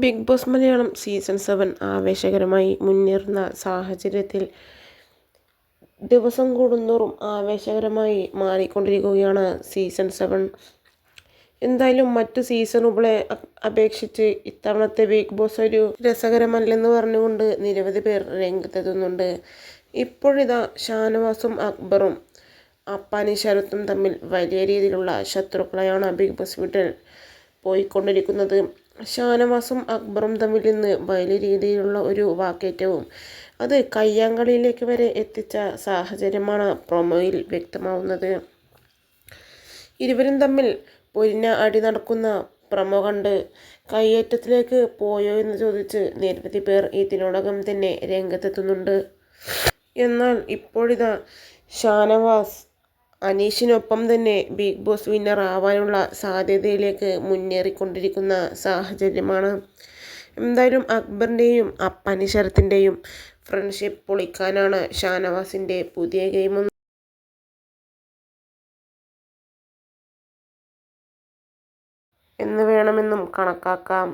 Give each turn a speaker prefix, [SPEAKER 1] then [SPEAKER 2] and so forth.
[SPEAKER 1] Big boss Malayalam season 7 ആവേശകരമായി മുന്നേറുന്ന സാഹചര്യത്തിൽ ദിവസം കൂടുന്തോറും ആവേശകരമായി മാറിക്കൊണ്ടിരിക്കുകയാണ് സീസൺ 7. എന്തായാലും മറ്റു സീസണുകളെ അപേക്ഷിച്ച് ഇത്തവണത്തെ ബിഗ് ബോസ് ഒരു രസകരമല്ലെന്ന് പറഞ്ഞുകൊണ്ട് നിരവധി പേർ രംഗത്തെത്തുന്നുണ്ട്. ഇപ്പോഴിതാ ഷാനവാസും അക്ബറും അപ്പാനി ശരത്തും തമ്മിൽ വലിയ രീതിയിലുള്ള ശത്രുക്കളെയാണ് ബിഗ് ബോസ് വീട്ടിൽ പോയിക്കൊണ്ടിരിക്കുന്നത്. ഷാനവാസും അക്ബറും തമ്മിൽ ഇന്ന് വലിയ രീതിയിലുള്ള ഒരു വാക്കേറ്റവും അത് കയ്യാങ്കളിയിലേക്ക് വരെ എത്തിച്ച സാഹചര്യമാണ് പ്രൊമോയിൽ വ്യക്തമാവുന്നത്. ഇരുവരും തമ്മിൽ പൊരിഞ്ഞ അടി നടക്കുന്ന പ്രൊമോ കണ്ട് കയ്യേറ്റത്തിലേക്ക് പോയോ എന്ന് ചോദിച്ച് നിരവധി പേർ ഇതിനോടകം തന്നെ രംഗത്തെത്തുന്നുണ്ട്. എന്നാൽ ഇപ്പോഴിതാ ഷാനവാസ് അനീഷിനൊപ്പം തന്നെ ബിഗ് ബോസ് വിന്നർ ആവാനുള്ള സാധ്യതയിലേക്ക് മുന്നേറിക്കൊണ്ടിരിക്കുന്ന സാഹചര്യമാണ്. എന്തായാലും അക്ബറിൻ്റെയും അപ്പാനി ശരത്തിൻ്റെയും ഫ്രണ്ട്ഷിപ്പ് പൊളിക്കാനാണ് ഷാനവാസിൻ്റെ പുതിയ ഗെയിം എന്ന് വേണമെന്നും കണക്കാക്കാം.